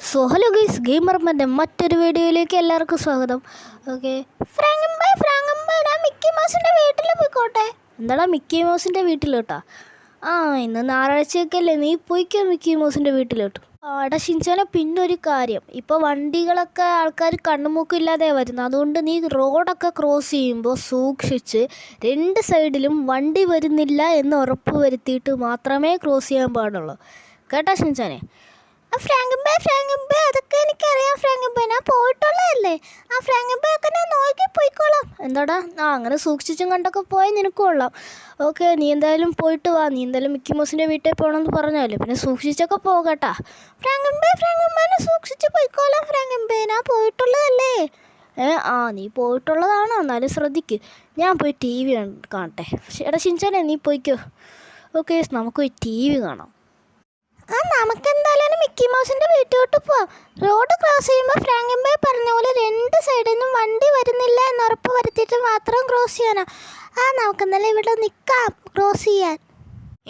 So hello guys, ഗെയിമർമാൻ്റെ മറ്റൊരു വീഡിയോയിലേക്ക് എല്ലാവർക്കും സ്വാഗതം. ഓക്കെ, ഞാൻ മിക്കി മൗസിൻ്റെ വീട്ടിൽ പോയിക്കോട്ടെ. എന്താടാ മിക്കി മൗസിൻ്റെ വീട്ടിലോട്ടാ? ഇന്ന് ഞായറാഴ്ചയൊക്കെ അല്ലേ, നീ പോയിക്കോ മിക്കി മൗസിൻ്റെ വീട്ടിലോട്ട്. എടാ ഷിൻചാനെ, പിന്നൊരു കാര്യം, ഇപ്പോൾ വണ്ടികളൊക്കെ ആൾക്കാർ കണ്ണുമൂക്കില്ലാതെ വരുന്നത്, അതുകൊണ്ട് നീ റോഡൊക്കെ ക്രോസ് ചെയ്യുമ്പോൾ സൂക്ഷിച്ച് രണ്ട് സൈഡിലും വണ്ടി വരുന്നില്ല എന്ന് ഉറപ്പ് വരുത്തിയിട്ട് മാത്രമേ ക്രോസ് ചെയ്യാൻ പാടുള്ളൂ. കേട്ടാ ഷിൻചാനെ? ഫ്രാങ്കമ്പേ, അതൊക്കെ എനിക്കറിയാം ഫ്രാങ്കമ്പേ, ഞാൻ പോയിട്ടുള്ളതല്ലേ. ഫ്രാങ്കമ്പേ ഒക്കെ ഞാൻ നോക്കി പോയിക്കോളാം. എന്താടാ, അങ്ങനെ സൂക്ഷിച്ചും കണ്ടൊക്കെ പോയി നിനക്ക് കൊള്ളാം. ഓക്കെ, നീ എന്തായാലും പോയിട്ട് വാ. നീ എന്തായാലും മിക്കി മൗസിൻ്റെ വീട്ടിൽ പോകണമെന്ന് പറഞ്ഞാലേ, പിന്നെ സൂക്ഷിച്ചൊക്കെ പോകട്ടാ. ഫ്രാങ്കമ്പേനെ സൂക്ഷിച്ച് പോയിക്കോളാം ഫ്രാങ്കമ്പേ, ഞാൻ പോയിട്ടുള്ളതല്ലേ. നീ പോയിട്ടുള്ളതാണോ? എന്നാലും ശ്രദ്ധിക്ക്. ഞാൻ പോയി ടി വി കാണട്ടെ. എടാ ഷിൻചാനെ, നീ പോയിക്കോ. ഓക്കെ, നമുക്ക് പോയി ടി വി കാണാം. നമുക്കെന്തായാലും മിക്കി മൗസിൻ്റെ വീട്ടിലോട്ട് പോവാം. റോഡ് ക്രോസ് ചെയ്യുമ്പോൾ ഫ്രാങ്കമ്പേ പറഞ്ഞ പോലെ രണ്ട് സൈഡിൽ നിന്നും വണ്ടി വരുന്നില്ല എന്ന് ഉറപ്പ് വരുത്തിയിട്ട് മാത്രം ക്രോസ് ചെയ്യാനാ. നമുക്കെന്തായാലും ഇവിടെ നിൽക്കാം ക്രോസ് ചെയ്യാൻ.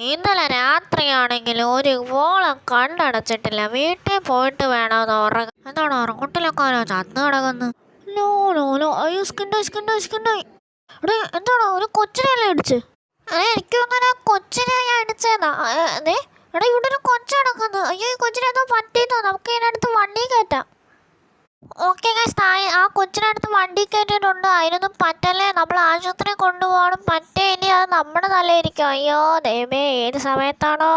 ഇന്നലെ രാത്രിയാണെങ്കിൽ ഒരു വോളം കണ്ണടച്ചിട്ടില്ല. വീട്ടിൽ പോയിട്ട് വേണമെന്ന് ഉറങ്ങാൻ. എന്താണ് ഉറങ്ങുട്ടിലൊക്കെ ചത്ത് കിടക്കുന്നു? അയ്യോ, സ്കിൻഡായി. എന്താണോ ഒരു കൊച്ചിനെയല്ലേ ഇടിച്ച്? എനിക്ക് തോന്നുന്നു കൊച്ചിനെ ഞാൻ ഇടിച്ചേന്നാ. എടാ, ഇവിടെ ഒരു കൊച്ചു കിടക്കുന്നു. അയ്യോ, ഈ കൊച്ചിനെന്തോ പറ്റിയെന്നോ. നമുക്ക് ഇതിനടുത്ത് വണ്ടി കയറ്റാം. ഓക്കെ ഗൈസ്, ആ കൊച്ചിനടുത്ത് വണ്ടി കയറ്റിയിട്ടുണ്ട്. അതിനൊന്നും പറ്റല്ലേ, നമ്മൾ ആശുപത്രി കൊണ്ടുപോകണം. പറ്റേ ഇനി അത് നമ്മുടെ തലയിരിക്കും. അയ്യോ ദൈവമേ, ഏത് സമയത്താണോ?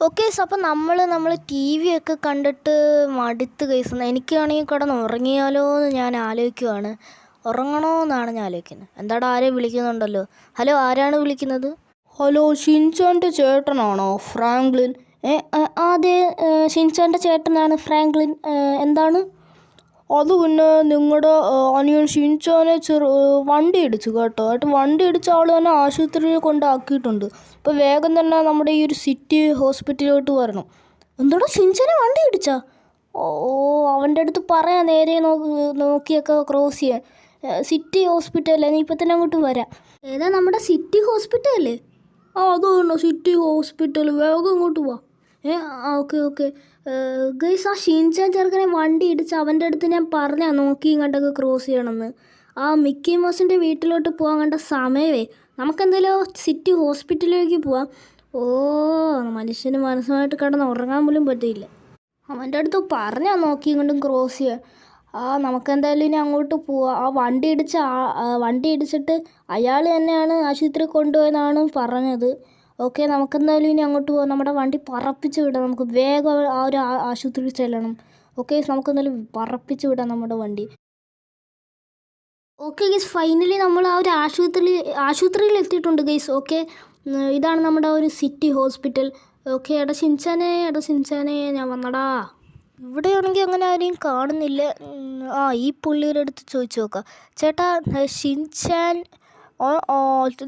ഓക്കെ, അപ്പോൾ നമ്മൾ ടി വി ഒക്കെ കണ്ടിട്ട് മടുത്ത് കഴിക്കുന്നത്. എനിക്കാണെങ്കിൽ കിടന്ന് ഉറങ്ങിയാലോ എന്ന് ഞാൻ ആലോചിക്കുവാണ്. ഉറങ്ങണോ എന്നാണ് ഞാൻ ആലോചിക്കുന്നത്. എന്താടാ, ആരെയും വിളിക്കുന്നുണ്ടല്ലോ. ഹലോ, ആരാണ് വിളിക്കുന്നത്? ഹലോ, ഷിൻചാൻ്റെ ചേട്ടനാണോ ഫ്രാങ്ക്ലിൻ? അതെ, ഷിൻചാൻ്റെ ചേട്ടനാണ് ഫ്രാങ്ക്ലിൻ. എന്താണ്? അത് പിന്നെ നിങ്ങളുടെ അനിയൻ ഷിൻചാനെ വണ്ടി ഇടിച്ചു കേട്ടോ. വണ്ടി ഇടിച്ച ആൾ തന്നെ ആശുപത്രിയിൽ കൊണ്ടാക്കിയിട്ടുണ്ട്. അപ്പോൾ വേഗം തന്നെ നമ്മുടെ ഈ ഒരു സിറ്റി ഹോസ്പിറ്റലിലോട്ട് വരണം. എന്താടാ, ഷിൻചാനെ വണ്ടി ഇടിച്ചാ? അവൻ്റെ അടുത്ത് പറയാം നേരെ നോക്കിയൊക്കെ ക്രോസ് ചെയ്യാൻ. സിറ്റി ഹോസ്പിറ്റലല്ലേ, നീ ഇപ്പം തന്നെ അങ്ങോട്ട് വരാം. ഏതാ നമ്മുടെ സിറ്റി ഹോസ്പിറ്റലല്ലേ? അതാണ് സിറ്റി ഹോസ്പിറ്റൽ, വേഗം ഇങ്ങോട്ട് പോവാ. ഓക്കെ. ഗൈസ്, ഷിൻചാൻ ചെറുക്കനെ വണ്ടി ഇടിച്ച് അവൻ്റെ അടുത്ത് ഞാൻ പറഞ്ഞാൽ നോക്കിയും കണ്ടൊക്കെ ക്രോസ് ചെയ്യണമെന്ന്. മിക്കി മൗസിൻ്റെ വീട്ടിലോട്ട് പോകാൻ കണ്ട സമയമേ, നമുക്കെന്തായാലും സിറ്റി ഹോസ്പിറ്റലിലേക്ക് പോവാം. മനുഷ്യന് മനസ്സുമായിട്ട് കിടന്ന് ഉറങ്ങാൻ പോലും പറ്റിയില്ല. അവൻ്റെ അടുത്ത് പറഞ്ഞാൽ നോക്കിയും കണ്ടും ക്രോസ് ചെയ്യാൻ. നമുക്കെന്തായാലും ഇനി അങ്ങോട്ട് പോവാം. വണ്ടി ഇടിച്ചിട്ട് അയാൾ തന്നെയാണ് ആശുപത്രി കൊണ്ടുപോയെന്നാണ് പറഞ്ഞത്. ഓക്കെ, നമുക്കെന്തായാലും ഇനി അങ്ങോട്ട് പോവാം. നമ്മുടെ വണ്ടി പറപ്പിച്ച് വിടാം. നമുക്ക് വേഗം ഒരു ആശുപത്രിയിൽ ചെല്ലണം. ഓക്കെ, നമുക്കെന്തായാലും പറപ്പിച്ച് വിടാം നമ്മുടെ വണ്ടി. ഓക്കെ ഗൈസ്, ഫൈനലി നമ്മൾ ആ ഒരു ആശുപത്രിയിൽ എത്തിയിട്ടുണ്ട് ഗൈസ്. ഓക്കെ, ഇതാണ് നമ്മുടെ ഒരു സിറ്റി ഹോസ്പിറ്റൽ. ഓക്കെ, എടാ ഷിൻചാനെ ഞാൻ വന്നടാ. ഇവിടെയാണെങ്കിൽ അങ്ങനെ ആരെയും കാണുന്നില്ല. ഈ പുള്ളിയുടെ അടുത്ത് ചോദിച്ചു നോക്കാം. ചേട്ടാ, ഷിൻചാൻ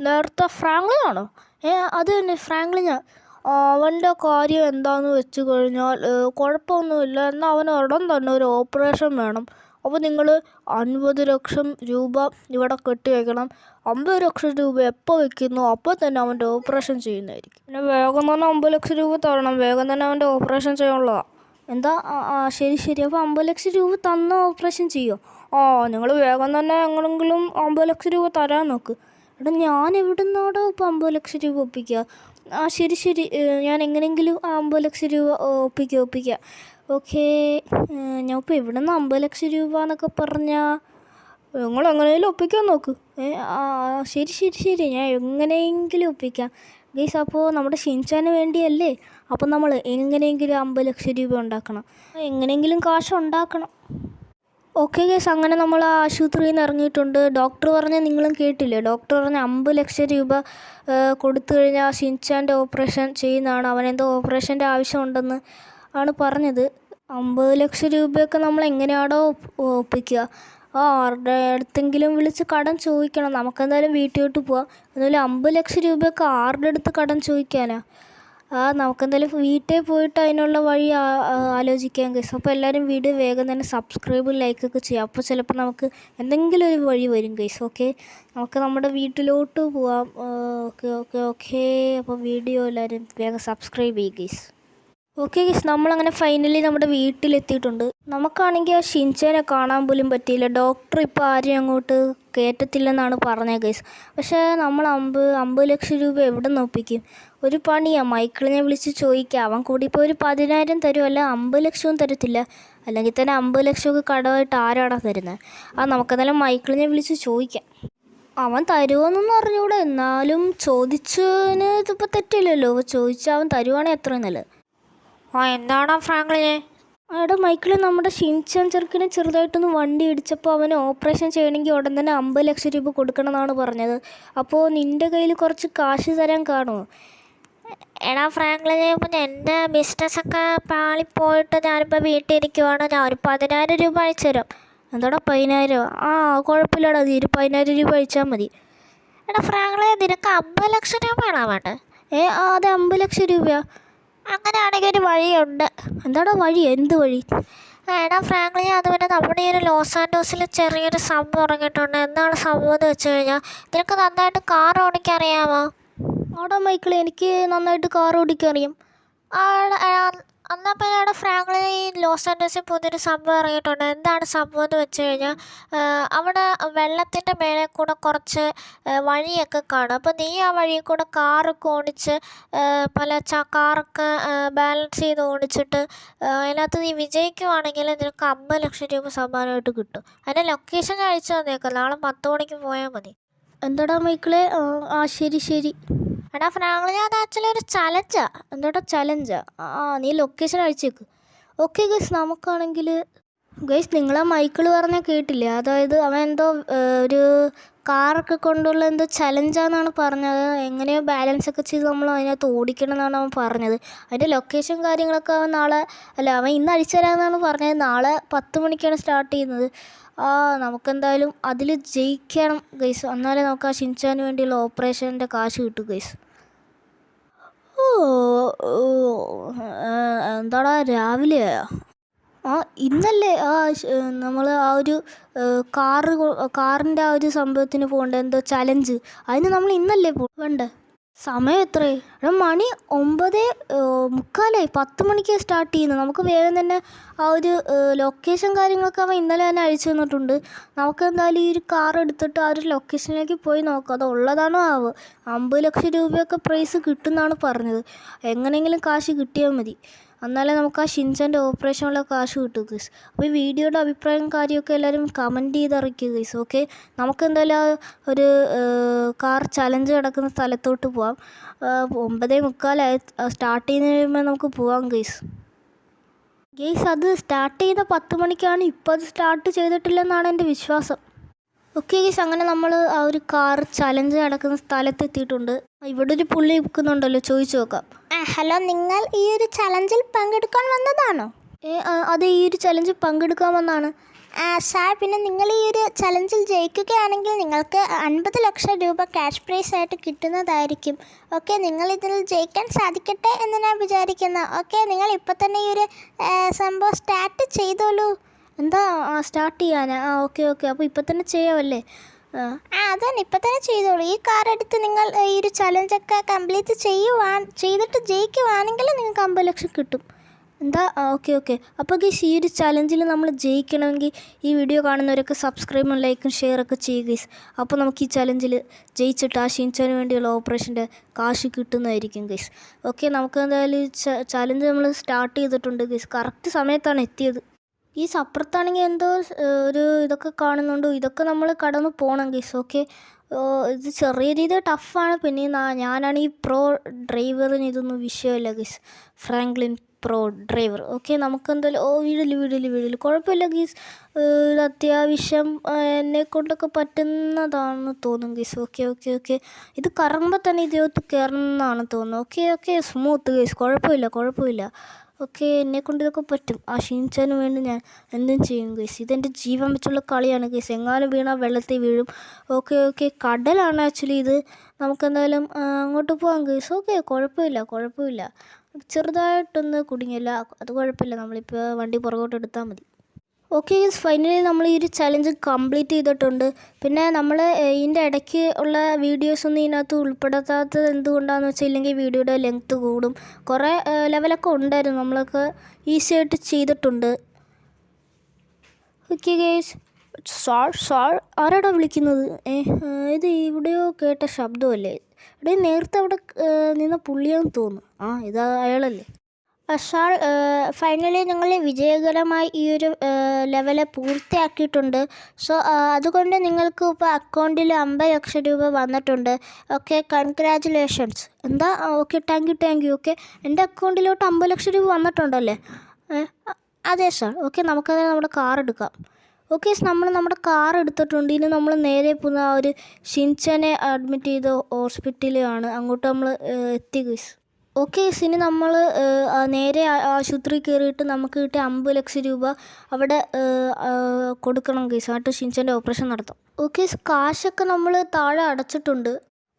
നേരത്തെ ഫ്രാങ്ക്ലിൻ ആണോ? അത് തന്നെ ഫ്രാങ്ക്ലിനാ. അവൻ്റെ കാര്യം എന്താണെന്ന് വെച്ച് കഴിഞ്ഞാൽ കുഴപ്പമൊന്നുമില്ല. എന്നാൽ അവന് ഉടൻ തന്നെ ഒരു ഓപ്പറേഷൻ വേണം. അപ്പോൾ നിങ്ങൾ 50 ലക്ഷം രൂപ ഇവിടെ കെട്ടി വയ്ക്കണം. 50 ലക്ഷം രൂപ എപ്പോൾ വയ്ക്കുന്നു അപ്പോൾ തന്നെ അവൻ്റെ ഓപ്പറേഷൻ ചെയ്യുന്നതായിരിക്കും. പിന്നെ വേഗം തന്നെ 50 ലക്ഷം രൂപ തരണം. വേഗം തന്നെ അവൻ്റെ ഓപ്പറേഷൻ ചെയ്യാനുള്ളതാണ്. എന്താ? ശരി. അപ്പോൾ 50 ലക്ഷം രൂപ തന്ന ഓപ്പറേഷൻ ചെയ്യുമോ? നിങ്ങൾ വേഗം തന്നെ എങ്ങനെങ്കിലും 50 ലക്ഷം രൂപ തരാൻ നോക്ക്. എടാ, ഞാൻ എവിടെ നിന്നാടോ ഇപ്പോൾ 50 ലക്ഷം രൂപ ഒപ്പിക്കുക? ശരി, ഞാൻ എങ്ങനെയെങ്കിലും 50 ലക്ഷം രൂപ ഒപ്പിക്കാം. ഓക്കെ, ഞാൻ ഇപ്പോൾ എവിടെ നിന്ന് 50 ലക്ഷം രൂപ എന്നൊക്കെ പറഞ്ഞാൽ നിങ്ങൾ എങ്ങനെയെങ്കിലും ഒപ്പിക്കാൻ നോക്ക്. ശരി, ഞാൻ എങ്ങനെയെങ്കിലും ഒപ്പിക്കാം. ഗൈസ്, അപ്പോൾ നമ്മുടെ ഷിൻചാന് വേണ്ടിയല്ലേ, അപ്പോൾ നമ്മൾ എങ്ങനെയെങ്കിലും 50 ലക്ഷം രൂപ ഉണ്ടാക്കണം. എങ്ങനെയെങ്കിലും കാശ് ഉണ്ടാക്കണം. ഓക്കെ ഗൈസ്, അങ്ങനെ നമ്മൾ ആശുപത്രിയിൽ നിന്ന് ഇറങ്ങിയിട്ടുണ്ട്. ഡോക്ടർ പറഞ്ഞാൽ നിങ്ങളും കേട്ടില്ലേ? ഡോക്ടർ പറഞ്ഞ 50 ലക്ഷം രൂപ കൊടുത്തു കഴിഞ്ഞാൽ ഷിൻചാൻ്റെ ഓപ്പറേഷൻ ചെയ്യുന്നതാണ്. അവനെന്തോ ഓപ്പറേഷൻ്റെ ആവശ്യമുണ്ടെന്ന് ആണ് പറഞ്ഞത്. 50 ലക്ഷം രൂപയൊക്കെ നമ്മൾ എങ്ങനെയാണോ ഒപ്പിക്കുക? ആരുടെ അടുത്തെങ്കിലും വിളിച്ച് കടം ചോദിക്കണം. നമുക്കെന്തായാലും വീട്ടിലോട്ട് പോവാം. അതുപോലെ 50 ലക്ഷം രൂപയൊക്കെ ആരുടെ അടുത്ത് കടം ചോദിക്കാനാ? നമുക്കെന്തായാലും വീട്ടിൽ പോയിട്ട് അതിനുള്ള വഴി ആലോചിക്കാം ഗൈസ്. അപ്പോൾ എല്ലാവരും വീഡിയോ വേഗം തന്നെ സബ്സ്ക്രൈബും ലൈക്കൊക്കെ ചെയ്യാം. അപ്പോൾ ചിലപ്പോൾ നമുക്ക് എന്തെങ്കിലും ഒരു വഴി വരും ഗൈസ്. ഓക്കെ, നമുക്ക് നമ്മുടെ വീട്ടിലോട്ട് പോവാം. ഓക്കെ. അപ്പോൾ വീഡിയോ എല്ലാവരും വേഗം സബ്സ്ക്രൈബ് ചെയ്യും ഗൈസ്. ഓക്കെ ഗൈസ്, നമ്മളങ്ങനെ ഫൈനലി നമ്മുടെ വീട്ടിലെത്തിയിട്ടുണ്ട്. നമുക്കാണെങ്കിൽ ആ ഷിൻചാനെ കാണാൻ പോലും പറ്റിയില്ല. ഡോക്ടർ ഇപ്പോൾ ആരെയും അങ്ങോട്ട് കയറ്റത്തില്ലെന്നാണ് പറഞ്ഞത് ഗൈസ്. പക്ഷേ നമ്മൾ 50 ലക്ഷം രൂപ എവിടെ നിന്ന് ഒപ്പിക്കും? ഒരു പണിയാണ്, മൈക്കിളിനെ വിളിച്ച് ചോദിക്കുക. അവൻ കൂടി ഇപ്പോൾ ഒരു 10,000 തരുമല്ല, 50 ലക്ഷവും തരത്തില്ല. അല്ലെങ്കിൽ തന്നെ 50 ലക്ഷമൊക്കെ കടമായിട്ട് ആരാടാ തരുന്നത്? നമുക്കെന്തായാലും മൈക്കിളിനെ വിളിച്ച് ചോദിക്കാം. അവൻ തരുമോയെന്നൊന്നും അറിഞ്ഞൂടെ, എന്നാലും ചോദിച്ചതിന് ഇതിപ്പോൾ തെറ്റില്ലല്ലോ. ചോദിച്ചാൽ അവൻ തരുവാണെങ്കിൽ എത്രയും നല്ലത്. എന്താണോ ഫ്രാങ്ക്ലിനെ? അവിടെ മൈക്കിൾ നമ്മുടെ ഷിൻചാൻ ചെറുക്കിനെ ചെറുതായിട്ടൊന്ന് വണ്ടി ഇടിച്ചപ്പോൾ അവന് ഓപ്പറേഷൻ ചെയ്യണമെങ്കിൽ ഉടൻ തന്നെ 50 ലക്ഷം രൂപ കൊടുക്കണം എന്നാണ് പറഞ്ഞത്. അപ്പോൾ നിൻ്റെ കയ്യിൽ കുറച്ച് കാശ് തരാൻ കാണുമോ? എടാ ഫ്രാങ്ക്ലിനെ, ഇപ്പം എൻ്റെ ബിസിനസ്സൊക്കെ പാളിപ്പോയിട്ട് ഞാനിപ്പോൾ വീട്ടിലിരിക്കുവാണ്. ഞാൻ ഒരു 10,000 രൂപ അയച്ചു തരാം. എന്താടാ 10,000? കുഴപ്പമില്ലടാ, നീ ഒരു 10,000 രൂപ അയച്ചാൽ മതി. എടാ ഫ്രാങ്ക്ലിനെ, നിനക്ക് 50 ലക്ഷം രൂപയാണോ വേണ്ടത്? അതെ, 50 ലക്ഷം രൂപയാ. അങ്ങനെയാണെങ്കിൽ ഒരു വഴിയുണ്ട്. എന്താടാ വഴി? എന്ത് വഴി? എടാ ഫ്രാങ്ക്ലിനെ, അതുപോലെ നമ്മുടെ ഈ ഒരു ലോസ് ആൻഡോസിൽ ചെറിയൊരു സംഭവം ഇറങ്ങിയിട്ടുണ്ട്. എന്താണ് സംഭവം എന്ന് വെച്ച് കഴിഞ്ഞാൽ, നിനക്ക് നന്നായിട്ട് കാർ ഓടിക്കാൻ അറിയാമോ? ആടാ മൈക്കിൾ, എനിക്ക് നന്നായിട്ട് കാർ ഓടിക്കാൻ അറിയാം. എന്നാൽ പിന്നെ അവിടെ ഫ്രാങ്ക്ലിനെ ഈ ലോസ് ആൻഡോസിൽ പുതിയൊരു സംഭവം ഇറങ്ങിയിട്ടുണ്ട്. എന്താണ് സംഭവം എന്ന് വെച്ച് കഴിഞ്ഞാൽ, അവിടെ വെള്ളത്തിൻ്റെ മേലെ കൂടെ കുറച്ച് വഴിയൊക്കെ കാണും. അപ്പോൾ നീ ആ വഴിയിൽ കൂടെ കാറൊക്കെ ഓടിച്ച് കാറൊക്കെ ബാലൻസ് ചെയ്ത് ഓടിച്ചിട്ട് അതിനകത്ത് നീ വിജയിക്കുവാണെങ്കിൽ നിനക്ക് 50 ലക്ഷം രൂപ സമ്മാനമായിട്ട് കിട്ടും. അതിൻ്റെ ലൊക്കേഷൻ അയച്ചു തന്നേക്കാം. നാളെ 10 മണിക്ക് പോയാൽ മതി. എന്താടാ മൈക്കിളെ? ശരി ശരി. എടാ ഫ്രാങ്ക്ലിനെ, അത് ആക്ച്വലി ഒരു ചലഞ്ചാ. എന്താടാ ചലഞ്ചാ? നീ ലൊക്കേഷൻ അയച്ചേക്ക്. ഓക്കെ ഗൈസ്, നമുക്കാണെങ്കിൽ ഗൈസ് നിങ്ങളാ മൈക്കിൾ പറഞ്ഞാൽ കേട്ടില്ലേ? അതായത് അവൻ എന്തോ ഒരു കാറൊക്കെ കൊണ്ടുള്ള എന്തോ ചലഞ്ചാന്നാണ് പറഞ്ഞത്. എങ്ങനെയോ ബാലൻസ് ഒക്കെ ചെയ്ത് നമ്മൾ അതിനകത്ത് ഓടിക്കണം എന്നാണ് അവൻ പറഞ്ഞത്. അതിൻ്റെ ലൊക്കേഷൻ കാര്യങ്ങളൊക്കെ അവൻ ഇന്ന് അയച്ചു തരാമെന്നാണ് പറഞ്ഞത്. നാളെ 10 മണിക്കാണ് സ്റ്റാർട്ട് ചെയ്യുന്നത്. നമുക്കെന്തായാലും അതിൽ ജയിക്കണം ഗൈസ്, എന്നാലേ നമുക്ക് ആ ഷിൻചാന് വേണ്ടിയുള്ള ഓപ്പറേഷൻ്റെ കാശ് കിട്ടും ഗൈസ്. എന്താടാ രാവിലെയാ? ഇന്നല്ലേ നമ്മൾ ആ ഒരു കാറിൻ്റെ ആ ഒരു സംഭവത്തിന് പോകണ്ടേ, എന്തോ ചലഞ്ച്, അതിന് നമ്മൾ ഇന്നല്ലേ വേണ്ടേ? സമയം എത്രയായി? മണി 9:45, 10 മണിക്ക് സ്റ്റാർട്ട് ചെയ്യുന്നത്. നമുക്ക് വേഗം തന്നെ ആ ഒരു ലൊക്കേഷൻ കാര്യങ്ങളൊക്കെ അവൻ ഇന്നലെ തന്നെ അയച്ചു തന്നിട്ടുണ്ട്. നമുക്ക് എന്തായാലും ഈ ഒരു കാർ എടുത്തിട്ട് ആ ഒരു ലൊക്കേഷനിലേക്ക് പോയി നോക്കാം. അത് ഉള്ളതാണോ 50 ലക്ഷം രൂപയൊക്കെ പ്രൈസ് കിട്ടുമെന്നാണ് പറഞ്ഞത്. എങ്ങനെയെങ്കിലും കാശ് കിട്ടിയാൽ മതി, എന്നാലേ നമുക്ക് ആ ഷിൻചാൻ്റെ ഓപ്പറേഷനുള്ള കാശ് കിട്ടും ഗൈസ്. അപ്പോൾ ഈ വീഡിയോയുടെ അഭിപ്രായം കാര്യമൊക്കെ എല്ലാവരും കമൻറ്റ് ചെയ്തിറക്കുക ഗൈസ്. ഓക്കെ, നമുക്കെന്തായാലും ആ ഒരു കാർ ചലഞ്ച് കിടക്കുന്ന സ്ഥലത്തോട്ട് പോവാം. 9:45 സ്റ്റാർട്ട് ചെയ്യുന്നതിന് മുമ്പേ നമുക്ക് പോവാം ഗൈസ്. അത് സ്റ്റാർട്ട് ചെയ്യുന്ന 10 മണിക്കാണ്. ഇപ്പോൾ അത് സ്റ്റാർട്ട് ചെയ്തിട്ടില്ലെന്നാണ് എൻ്റെ വിശ്വാസം. ഓക്കെ ഗൈസ്, അങ്ങനെ നമ്മൾ ആ ഒരു കാർ ചലഞ്ച് നടക്കുന്ന സ്ഥലത്തെത്തിയിട്ടുണ്ട്. ഇവിടെ ഒരു പുള്ളി നിൽക്കുന്നുണ്ടല്ലോ, ചോദിച്ചു നോക്കാം. ഹലോ, നിങ്ങൾ ഈ ഒരു ചലഞ്ചിൽ പങ്കെടുക്കാൻ വന്നതാണോ? അതെ, ഈ ഒരു ചലഞ്ചിൽ പങ്കെടുക്കാൻ വന്നതാണ്. സാർ, പിന്നെ നിങ്ങൾ ഈ ഒരു ചലഞ്ചിൽ ജയിക്കുകയാണെങ്കിൽ നിങ്ങൾക്ക് 50 ലക്ഷം രൂപ ക്യാഷ് പ്രൈസ് ആയിട്ട് കിട്ടുന്നതായിരിക്കും. ഓക്കെ, നിങ്ങൾ ഇതിൽ ജയിക്കാൻ സാധിക്കട്ടെ എന്ന് ഞാൻ വിചാരിക്കുന്നു. ഓക്കെ, നിങ്ങൾ ഇപ്പോൾ തന്നെ ഈ ഒരു സംഭവം സ്റ്റാർട്ട് ചെയ്തോളൂ. എന്താ സ്റ്റാർട്ട് ചെയ്യാനാ? ഓക്കെ, അപ്പോൾ ഇപ്പം തന്നെ ചെയ്യാമല്ലേ? അതന്നെ, ഇപ്പം തന്നെ ചെയ്തോളൂ. ഈ കാർ എടുത്ത് നിങ്ങൾ ഈ ഒരു ചലഞ്ചൊക്കെ കംപ്ലീറ്റ് ചെയ്തിട്ട് ജയിക്കുവാണെങ്കിൽ നിങ്ങൾക്ക് 50 ലക്ഷം കിട്ടും. എന്താ? ഓക്കെ. അപ്പോൾ ഗൈസ്, ഈ ഒരു ചലഞ്ചിൽ നമ്മൾ ജയിക്കണമെങ്കിൽ ഈ വീഡിയോ കാണുന്നവരൊക്കെ സബ്സ്ക്രൈബും ലൈക്കും ഷെയറൊക്കെ ചെയ്യുക ഗൈസ്. അപ്പോൾ നമുക്ക് ഈ ചലഞ്ചിൽ ജയിച്ചിട്ട് ആ ഷിൻചാന് വേണ്ടിയുള്ള ഓപ്പറേഷൻ്റെ കാശ് കിട്ടുന്നതായിരിക്കും ഗൈസ്. ഓക്കെ, നമുക്ക് എന്തായാലും ചലഞ്ച് നമ്മൾ സ്റ്റാർട്ട് ചെയ്തിട്ടുണ്ട് ഗൈസ്. കറക്റ്റ് സമയത്താണ് എത്തിയത്. ഈ അപ്പുറത്താണെങ്കിൽ എന്തോ ഒരു ഇതൊക്കെ കാണുന്നുണ്ട്. ഇതൊക്കെ നമ്മൾ കടന്ന് പോകണം ഗൈസ്. ഓക്കെ, ഇത് ചെറിയ രീതിയിൽ ടഫാണ്. പിന്നെ ഞാനാണ് ഈ പ്രോ ഡ്രൈവറിന് ഇതൊന്നും വിഷയമില്ല guys. Franklin pro driver. Okay, നമുക്കെന്തായാലും വീടിൽ കുഴപ്പമില്ല ഗീസ്. ഇത് അത്യാവശ്യം എന്നെക്കൊണ്ടൊക്കെ പറ്റുന്നതാണെന്ന് തോന്നും ഗീസ്. ഓക്കെ, ഇത് കറങ്ങുമ്പോൾ തന്നെ ഇതിനകത്ത് കയറണമെന്നാണ് തോന്നുന്നത്. ഓക്കെ, സ്മൂത്ത് ഗീസ്, കുഴപ്പമില്ല. ഓക്കെ, എന്നെക്കൊണ്ട് ഇതൊക്കെ പറ്റും. ആ ഷിൻചാന് വേണ്ടി ഞാൻ എന്തും ചെയ്യും ഗൈസ്. ഇതെൻ്റെ ജീവൻ വെച്ചുള്ള കളിയാണ് ഗൈസ്. എങ്ങാനും വീണാൽ വെള്ളത്തിൽ വീഴും. ഓക്കെ, കടലാണ് ആക്ച്വലി ഇത്. നമുക്കെന്തായാലും അങ്ങോട്ട് പോകാം ഗൈസ്. ഓക്കെ, കുഴപ്പമില്ല. ചെറുതായിട്ടൊന്ന് കുടുങ്ങില്ല, അത് കുഴപ്പമില്ല. നമ്മളിപ്പോൾ വണ്ടി പുറകോട്ട് എടുത്താൽ മതി. ഓക്കെ ഗൈസ്, ഫൈനലി നമ്മൾ ഈ ഒരു ചലഞ്ച് കംപ്ലീറ്റ് ചെയ്തിട്ടുണ്ട്. പിന്നെ നമ്മൾ ഇതിൻ്റെ ഇടയ്ക്ക് ഉള്ള വീഡിയോസൊന്നും ഇതിനകത്ത് ഉൾപ്പെടുത്താത്തത് എന്തുകൊണ്ടാണെന്ന് വെച്ചാൽ ഇല്ലെങ്കിൽ വീഡിയോയുടെ ലെങ്ത്ത് കൂടും. കുറേ ലെവലൊക്കെ ഉണ്ടായിരുന്നു, നമ്മളൊക്കെ ഈസി ആയിട്ട് ചെയ്തിട്ടുണ്ട്. ഓക്കെ ഗൈസ്, സാർ ആരാടാ വിളിക്കുന്നത്? ഇത് ഇവിടെയോ കേട്ട ശബ്ദമല്ലേ? ഇവിടെ നേരത്തെ അവിടെ നിന്ന പുള്ളിയാന്ന് തോന്നുന്നു. ഇത് അയാളല്ലേ? സാർ, ഫൈനലി ഞങ്ങൾ വിജയകരമായി ഈ ഒരു ലെവല് പൂർത്തിയാക്കിയിട്ടുണ്ട്. സോ അതുകൊണ്ട് നിങ്ങൾക്ക് ഇപ്പോൾ അക്കൗണ്ടിൽ 50 ലക്ഷം രൂപ വന്നിട്ടുണ്ട്. Okay, congratulations. എന്താ? Okay, thank you. ഓക്കെ, എൻ്റെ അക്കൗണ്ടിലോട്ട് 50 ലക്ഷം രൂപ വന്നിട്ടുണ്ടല്ലേ? അതെ സാർ. ഓക്കെ, നമുക്കത് നമ്മുടെ കാർ എടുക്കാം. ഓക്കെ, നമ്മൾ നമ്മുടെ കാർ എടുത്തിട്ടുണ്ട്. ഇനി നമ്മൾ നേരെ പോകുന്ന ആ ഒരു ഷിൻചാനെ അഡ്മിറ്റ് ചെയ്ത ഹോസ്പിറ്റലാണ്. അങ്ങോട്ട് നമ്മൾ എത്തി ഗൈസ്. ഓക്കെ, ഇനി നമ്മൾ നേരെ ആശുപത്രി കയറിയിട്ട് നമുക്ക് കിട്ടിയ 50 ലക്ഷം രൂപ അവിടെ കൊടുക്കണം ഗൈസ്. ആയിട്ട് ഷിൻചാൻ്റെ ഓപ്പറേഷൻ നടത്താം. ഓക്കെ, കാശൊക്കെ നമ്മൾ താഴെ അടച്ചിട്ടുണ്ട്.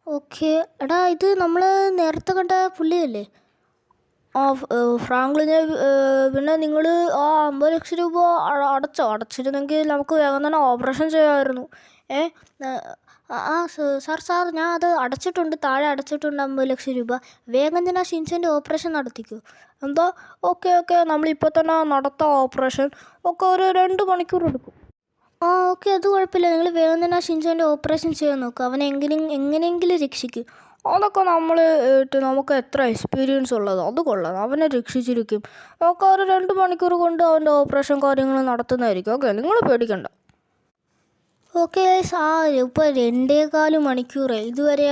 ഓക്കെ, എടാ ഇത് നമ്മൾ നേരത്തെ കണ്ട പുള്ളിയല്ലേ? ഫ്രാങ്ക്ലിനെ പിന്നെ നിങ്ങൾ ആ 50 ലക്ഷം രൂപ അടച്ചിരുന്നെങ്കിൽ നമുക്ക് വേഗം തന്നെ ഓപ്പറേഷൻ ചെയ്യാമായിരുന്നു. സാർ ഞാൻ അത് അടച്ചിട്ടുണ്ട്, താഴെ അടച്ചിട്ടുണ്ട് 50 ലക്ഷം രൂപ. വേഗം തന്നെ ഷിൻചാൻ്റെ ഓപ്പറേഷൻ നടത്തിക്കോ. എന്താ? ഓക്കെ, നമ്മളിപ്പോൾ തന്നെ നടത്താം ഓപ്പറേഷൻ. ഒക്കെ ഒരു 2 മണിക്കൂർ എടുക്കും. ഓക്കെ, അത് കുഴപ്പമില്ല. നിങ്ങൾ വേഗം തന്നെ ഷിൻചാൻ്റെ ഓപ്പറേഷൻ ചെയ്യാൻ നോക്കുക. അവനെ എങ്ങനെയെങ്കിലും രക്ഷിക്കും. അതൊക്കെ നമുക്ക് എത്ര എക്സ്പീരിയൻസ് ഉള്ളത്, അത് കൊള്ളാം. അവനെ രക്ഷിച്ചിരിക്കും. ഒക്കെ ഒരു 2 മണിക്കൂർ കൊണ്ട് അവൻ്റെ ഓപ്പറേഷൻ കാര്യങ്ങൾ നടത്തുന്നതായിരിക്കും. ഓക്കെ, നിങ്ങൾ പേടിക്കണ്ട. ഓക്കെ, ഇപ്പോൾ 2.25 മണിക്കൂറായി. ഇതുവരെ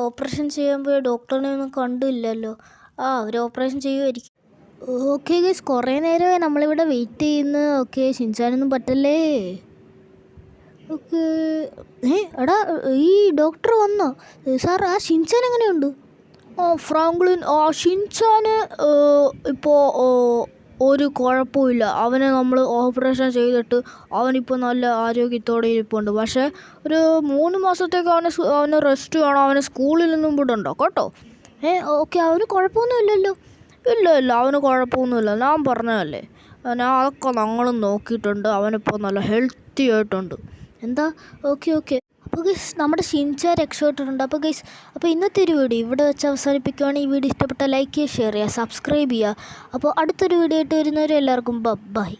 ഓപ്പറേഷൻ ചെയ്യാൻ പോയ ഡോക്ടറിനെ ഒന്നും കണ്ടില്ലല്ലോ. അവർ ഓപ്പറേഷൻ ചെയ്യുമായിരിക്കും. ഓക്കെ ഗൈസ്, കുറേ നേരമായി നമ്മളിവിടെ വെയിറ്റ് ചെയ്യുന്നു. ഓക്കെ, ഷിൻചാനൊന്നും പറ്റല്ലേ? ഓക്കെ, എടാ ഈ ഡോക്ടർ വന്നോ? സാർ, ആ ഷിൻചാൻ എങ്ങനെയുണ്ട്? ഫ്രാങ്ക്ലിൻ, ഷിൻചാന് ഇപ്പോൾ ഒരു കുഴപ്പമില്ല. അവനെ നമ്മൾ ഓപ്പറേഷൻ ചെയ്തിട്ട് അവനിപ്പോൾ നല്ല ആരോഗ്യത്തോടെ ഇരിപ്പുണ്ട്. പക്ഷേ ഒരു 3 മാസത്തേക്ക് അവന് റെസ്റ്റ് വേണം. അവന് സ്കൂളിൽ നിന്നും വിടണ്ട കേട്ടോ. ഓക്കെ, അവന് കുഴപ്പമൊന്നുമില്ലല്ലോ? ഇല്ല, അവന് കുഴപ്പമൊന്നുമില്ല. ഞാൻ പറഞ്ഞതല്ലേ, അതൊക്കെ ഞങ്ങളും നോക്കിയിട്ടുണ്ട്. അവനിപ്പോൾ നല്ല ഹെൽത്തി ആയിട്ടുണ്ട്. എന്താ? ഓക്കെ. അപ്പോൾ ഗൈസ്, നമ്മുടെ ഷിൻചാൻ രക്ഷപ്പെട്ടിട്ടുണ്ട്. അപ്പോൾ ഇന്നത്തെ ഒരു വീഡിയോ ഇവിടെ വെച്ച് അവസാനിപ്പിക്കുകയാണ്. ഈ വീഡിയോ ഇഷ്ടപ്പെട്ട ലൈക്ക് ചെയ്യുക, ഷെയർ ചെയ്യുക, സബ്സ്ക്രൈബ് ചെയ്യുക. അപ്പോൾ അടുത്തൊരു വീഡിയോ ആയിട്ട് വരുന്നവരും എല്ലാവർക്കും ബൈ.